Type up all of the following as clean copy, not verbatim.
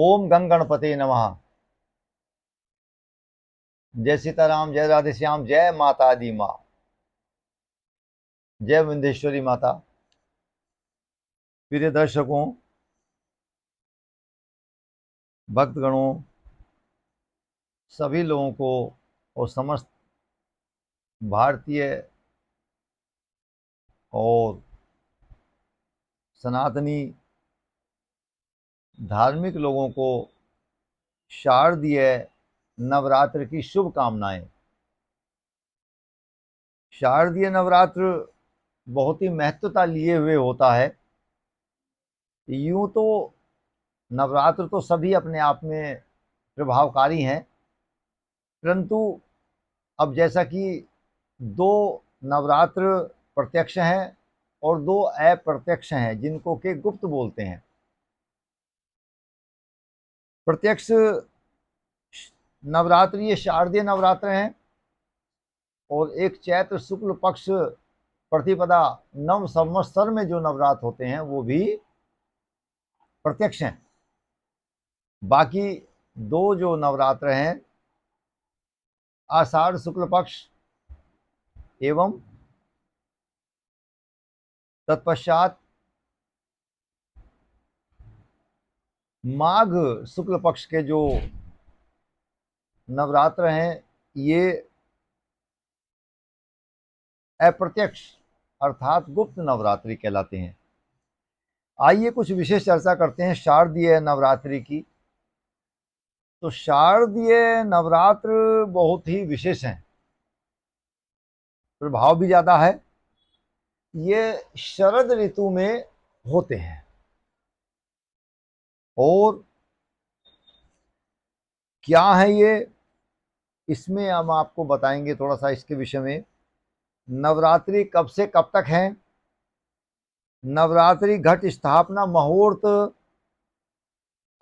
ओम गंग गणपते नमः। जय सीताराम, जय राधे श्याम, जय माता दी माँ, जय विंध्येश्वरी माता। प्रिय दर्शकों, भक्तगणों, सभी लोगों को और समस्त भारतीय और सनातनी धार्मिक लोगों को शारदीय नवरात्र की शुभकामनाएं। शारदीय नवरात्र बहुत ही महत्वता लिए हुए होता है। यूं तो नवरात्र तो सभी अपने आप में प्रभावकारी हैं, परंतु अब जैसा कि दो नवरात्र प्रत्यक्ष हैं और दो अप्रत्यक्ष हैं, जिनको के गुप्त बोलते हैं। प्रत्यक्ष नवरात्र ये शारदीय नवरात्र हैं, और एक चैत्र शुक्ल पक्ष प्रतिपदा नव संवत्सर में जो नवरात्र होते हैं वो भी प्रत्यक्ष हैं। बाकी दो जो नवरात्र हैं, आषाढ़ शुक्ल पक्ष एवं तत्पश्चात माघ शुक्ल पक्ष के जो नवरात्र हैं, ये अप्रत्यक्ष अर्थात गुप्त नवरात्रि कहलाते हैं। आइए कुछ विशेष चर्चा करते हैं शारदीय नवरात्रि की। तो शारदीय नवरात्र बहुत ही विशेष हैं, प्रभाव भी ज्यादा है। ये शरद ऋतु में होते हैं और क्या है ये, इसमें हम आपको बताएंगे थोड़ा सा इसके विषय में। नवरात्रि कब से कब तक है, नवरात्रि घट स्थापना मुहूर्त,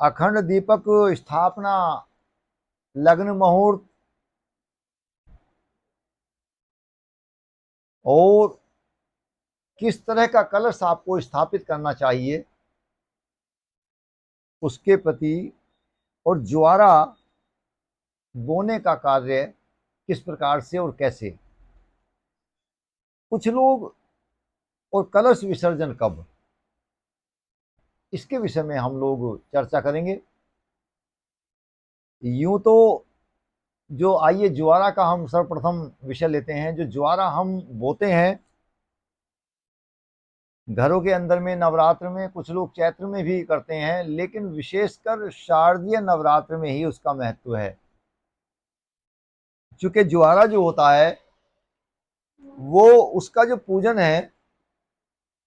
अखंड दीपक स्थापना लग्न मुहूर्त, और किस तरह का कलश आपको स्थापित करना चाहिए उसके प्रति, और ज्वारा बोने का कार्य किस प्रकार से और कैसे, कुछ लोग, और कलश विसर्जन कब, इसके विषय में हम लोग चर्चा करेंगे। यूं तो जो, आइए ज्वारा का हम सर्वप्रथम विषय लेते हैं। जो ज्वारा हम बोते हैं घरों के अंदर में नवरात्र में, कुछ लोग चैत्र में भी करते हैं, लेकिन विशेषकर शारदीय नवरात्र में ही उसका महत्व है। चूंकि ज्वारा जो होता है वो, उसका जो पूजन है,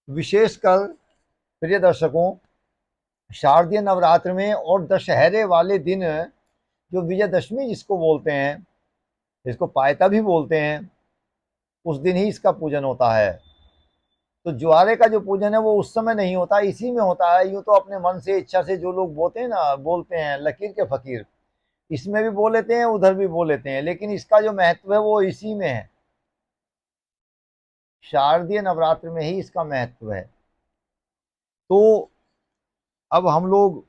विशेषकर प्रिय दर्शकों शारदीय नवरात्र में और दशहरे वाले दिन, जो विजयदशमी जिसको बोलते हैं, जिसको पायता भी बोलते हैं, उस दिन ही इसका पूजन होता है। तो ज्वारे का जो पूजन है वो उस समय नहीं होता, इसी में होता है। यूं तो अपने मन से इच्छा से जो लोग बोते हैं ना, बोलते हैं लकीर के फकीर, इसमें भी बोल लेते हैं उधर भी बोल लेते हैं, लेकिन इसका जो महत्व है वो इसी में है। शारदीय नवरात्र में ही इसका महत्व है। तो अब हम लोग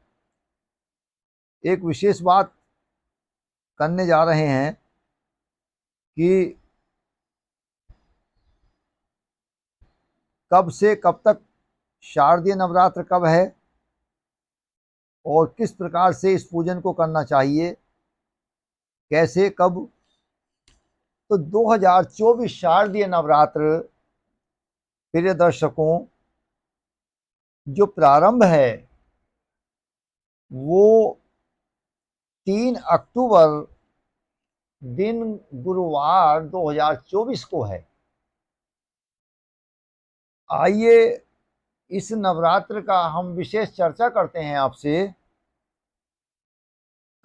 एक विशेष बात करने जा रहे हैं कि कब से कब तक शारदीय नवरात्र कब है और किस प्रकार से इस पूजन को करना चाहिए, कैसे कब। तो 2024 शारदीय नवरात्र प्रिय दर्शकों जो प्रारंभ है वो 3 अक्टूबर दिन गुरुवार 2024 को है। आइए इस नवरात्र का हम विशेष चर्चा करते हैं आपसे।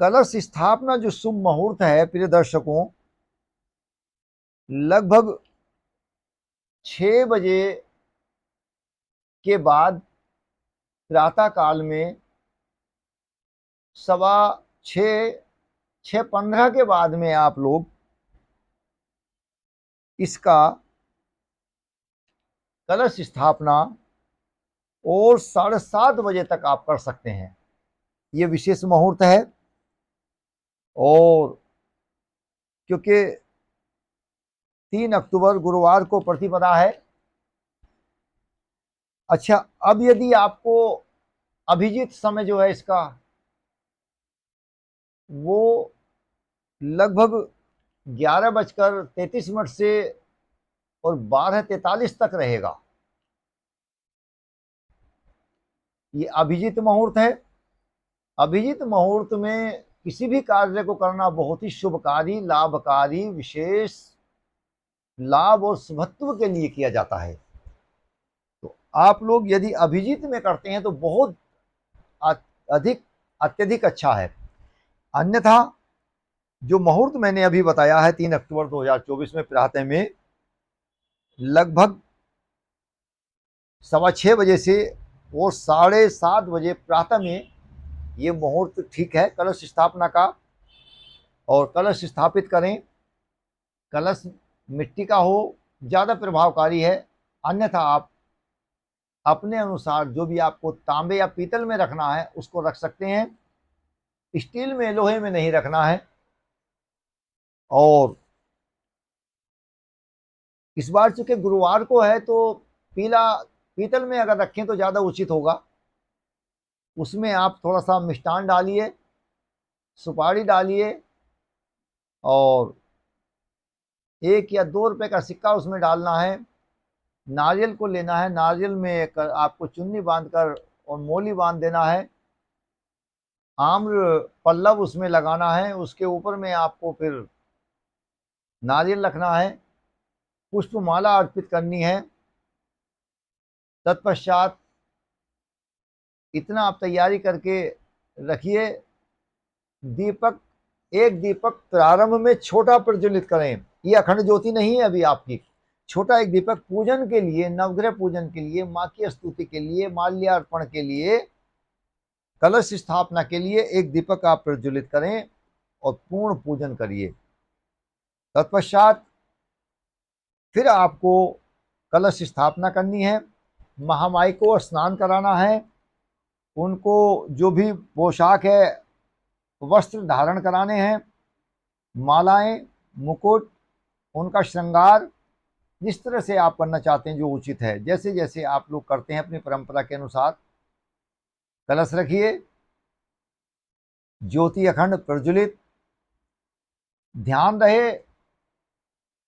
कलश स्थापना जो शुभ मुहूर्त है प्रिय दर्शकों, लगभग 6 बजे के बाद, प्रातः काल में 6:15, 6:15 के बाद में आप लोग इसका कलश स्थापना और 7:30 बजे तक आप कर सकते हैं। ये विशेष मुहूर्त है। और क्योंकि 3 अक्टूबर गुरुवार को प्रतिपदा है। अच्छा, अब यदि आपको अभिजीत समय जो है इसका, वो लगभग 11:33 से और 12:43 तक रहेगा। ये अभिजीत मुहूर्त है। अभिजीत मुहूर्त में किसी भी कार्य को करना बहुत ही शुभकारी, लाभकारी, विशेष लाभ और शुभत्व के लिए किया जाता है। तो आप लोग यदि अभिजीत में करते हैं तो बहुत अधिक अत्यधिक अच्छा है। अन्यथा जो मुहूर्त मैंने अभी बताया है 3 अक्टूबर 2024 में प्रातः में लगभग 6:15 से और 7:30 बजे प्रातः में ये मुहूर्त ठीक है कलश स्थापना का। और कलश स्थापित करें, कलश मिट्टी का हो, ज़्यादा प्रभावकारी है। अन्यथा आप अपने अनुसार जो भी आपको तांबे या पीतल में रखना है उसको रख सकते हैं, स्टील में, लोहे में नहीं रखना है। और इस बार चूंकि गुरुवार को है तो पीतल में अगर रखें तो ज़्यादा उचित होगा। उसमें आप थोड़ा सा मिष्ठान डालिए, सुपारी डालिए और 1 या 2 रुपए का सिक्का उसमें डालना है। नारियल को लेना है, नारियल में आपको चुन्नी बांधकर और मोली बांध देना है। आम्र पल्लव उसमें लगाना है, उसके ऊपर में आपको फिर नारियल रखना है, पुष्पमाला अर्पित करनी है। तत्पश्चात इतना आप तैयारी करके रखिए। दीपक, एक दीपक प्रारंभ में छोटा प्रज्वलित करें। ये अखंड ज्योति नहीं है अभी आपकी। छोटा एक दीपक पूजन के लिए, नवग्रह पूजन के लिए, माँ की स्तुति के लिए, माल्यार्पण के लिए, कलश स्थापना के लिए एक दीपक आप प्रज्वलित करें और पूर्ण पूजन करिए। तत्पश्चात फिर आपको कलश स्थापना करनी है, महामाई को स्नान कराना है, उनको जो भी पोशाक है वस्त्र धारण कराने हैं, मालाएं, मुकुट, उनका श्रृंगार जिस तरह से आप करना चाहते हैं जो उचित है, जैसे जैसे आप लोग करते हैं अपनी परंपरा के अनुसार। कलश रखिए, ज्योति अखंड प्रज्वलित। ध्यान रहे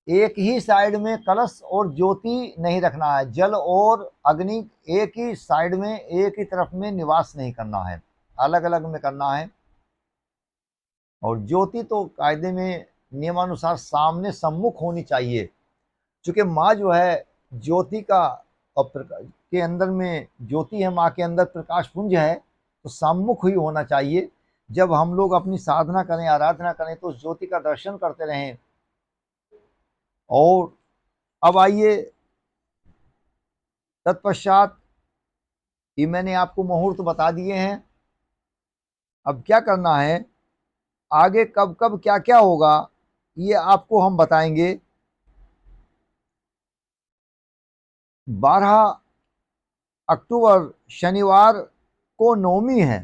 एक ही साइड में कलश और ज्योति नहीं रखना है। जल और अग्नि एक ही साइड में, एक ही तरफ में निवास नहीं करना है, अलग अलग में करना है। और ज्योति तो कायदे में नियमानुसार सामने सम्मुख होनी चाहिए। क्योंकि माँ जो है ज्योति का और के अंदर में ज्योति है, माँ के अंदर प्रकाश पुंज है, तो सम्मुख ही होना चाहिए। जब हम लोग अपनी साधना करें, आराधना करें तो ज्योति का दर्शन करते रहें। और अब आइए, तत्पश्चात ये मैंने आपको मुहूर्त बता दिए हैं। अब क्या करना है, आगे कब कब क्या क्या होगा ये आपको हम बताएंगे। 12 अक्टूबर शनिवार को नवमी है।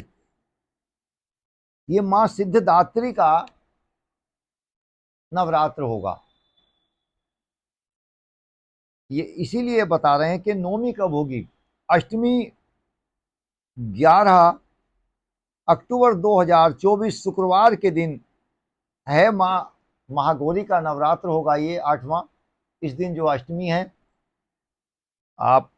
ये मां सिद्धदात्री का नवरात्र होगा। ये इसीलिए बता रहे हैं कि नवमी कब होगी। अष्टमी 11 अक्टूबर 2024 शुक्रवार के दिन है। मां महागौरी का नवरात्र होगा, ये 8वां। इस दिन जो अष्टमी है, आप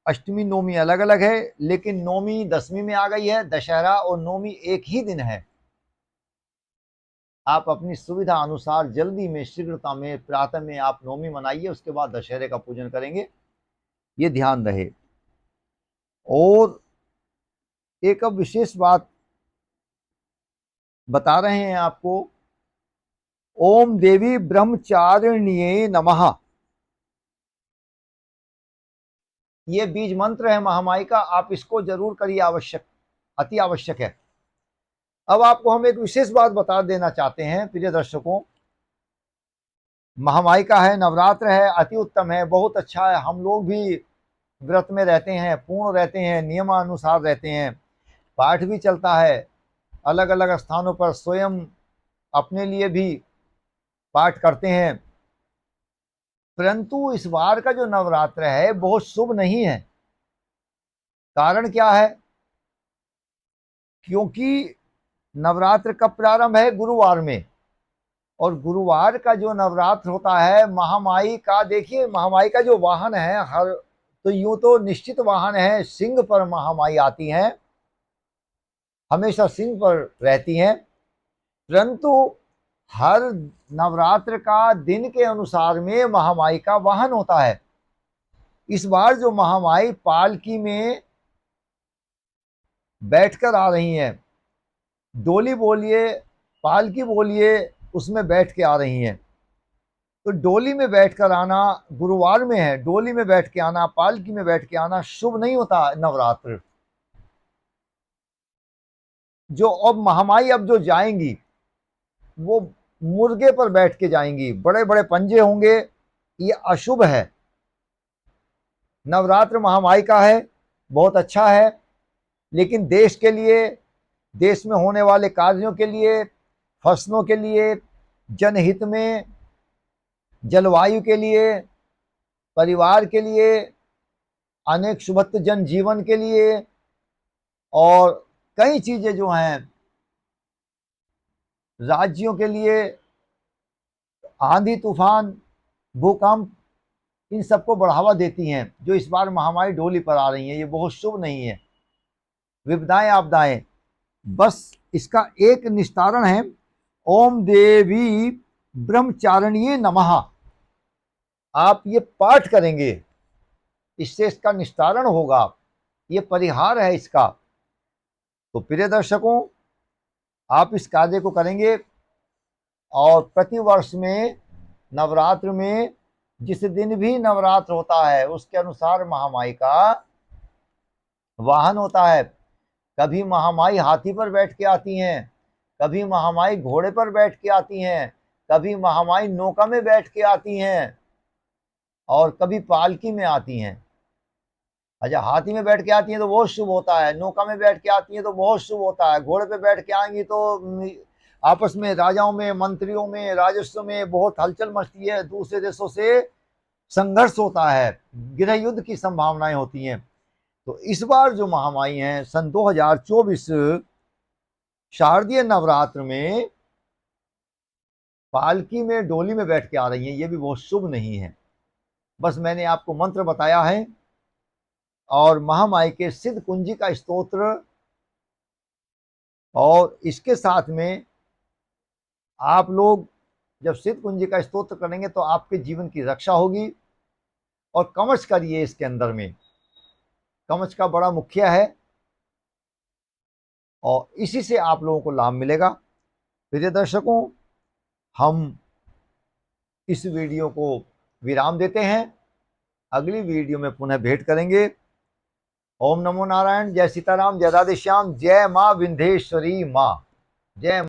अष्टमी नवमी अलग अलग है, लेकिन नवमी 10वीं में आ गई है। दशहरा और नवमी एक ही दिन है। आप अपनी सुविधा अनुसार जल्दी में, शीघ्रता में, प्रातः में आप नवमी मनाइए, उसके बाद दशहरे का पूजन करेंगे, ये ध्यान रहे। और एक अब विशेष बात बता रहे हैं आपको। ओम देवी ब्रह्मचारिण्ये नमः, ये बीज मंत्र है महामाई का। आप इसको जरूर करिए, आवश्यक, अति आवश्यक है। अब आपको हम एक विशेष बात बता देना चाहते हैं प्रिय दर्शकों। महामाई का है, नवरात्र है, अति उत्तम है, बहुत अच्छा है। हम लोग भी व्रत में रहते हैं, पूर्ण रहते हैं, नियमानुसार रहते हैं, पाठ भी चलता है। अलग अलग स्थानों पर स्वयं अपने लिए भी पाठ करते हैं। परंतु इस बार का जो नवरात्र है बहुत शुभ नहीं है। कारण क्या है? क्योंकि नवरात्र का प्रारंभ है गुरुवार में, और गुरुवार का जो नवरात्र होता है महामाई का, देखिए महामाई का जो वाहन है, हर तो यूं तो निश्चित वाहन है, सिंह पर महामाई आती हैं, हमेशा सिंह पर रहती हैं। परंतु हर नवरात्र का दिन के अनुसार में महामाई का वाहन होता है। इस बार जो महामाई पालकी में बैठकर आ रही हैं, डोली बोलिए पालकी बोलिए, उसमें बैठ के आ रही हैं। तो डोली में बैठकर आना गुरुवार में है, डोली में बैठ के आना, पालकी में बैठ के आना शुभ नहीं होता नवरात्र। जो अब महामाई अब जो जाएंगी वो मुर्गे पर बैठ के जाएंगी, बड़े बड़े पंजे होंगे, ये अशुभ है। नवरात्र महामाई का है, बहुत अच्छा है, लेकिन देश के लिए, देश में होने वाले कार्यों के लिए, फसलों के लिए, जनहित में, जलवायु के लिए, परिवार के लिए, अनेक सुभक्त जनजीवन के लिए, और कई चीजें जो हैं राज्यों के लिए, आंधी तूफान, भूकंप, इन सबको बढ़ावा देती हैं। जो इस बार महामारी डोली पर आ रही है ये बहुत शुभ नहीं है। विपदाएं आपदाएं, बस इसका एक निस्तारण है, ओम देवी ब्रह्मचारिण्ये नमः। आप ये पाठ करेंगे, इससे इसका निस्तारण होगा, ये परिहार है इसका। तो प्रिय दर्शकों, आप इस कार्य को करेंगे, और प्रतिवर्ष में नवरात्र में जिस दिन भी नवरात्र होता है उसके अनुसार महामाई का वाहन होता है। कभी महामाई हाथी पर बैठ के आती हैं, कभी महामाई घोड़े पर बैठ के आती हैं, कभी महामाई नौका में बैठ के आती हैं, और कभी पालकी में आती हैं। अच्छा, हाथी में बैठ के आती हैं तो बहुत शुभ होता है, नौका में बैठ के आती हैं तो बहुत शुभ होता है, घोड़े पे बैठ के आएंगी तो आपस में राजाओं में, मंत्रियों में, राजस्व में बहुत हलचल मचती है, दूसरे देशों से संघर्ष होता है, गृह युद्ध की संभावनाएं होती हैं। तो इस बार जो महामाई हैं सन 2024 शारदीय नवरात्र में पालकी में, डोली में बैठ के आ रही हैं, ये भी बहुत शुभ नहीं है। बस मैंने आपको मंत्र बताया है, और महामाई के सिद्ध कुंजी का स्तोत्र, और इसके साथ में आप लोग जब सिद्ध कुंजी का स्तोत्र करेंगे तो आपके जीवन की रक्षा होगी। और कवच करिए, इसके अंदर में कवच का बड़ा मुख्य है, और इसी से आप लोगों को लाभ मिलेगा। प्रिय दर्शकों, हम इस वीडियो को विराम देते हैं, अगली वीडियो में पुनः भेंट करेंगे। ओम नमो नारायण, जय सीताराम, जय राधे श्याम, जय मां विंध्येश्वरी मां, जय।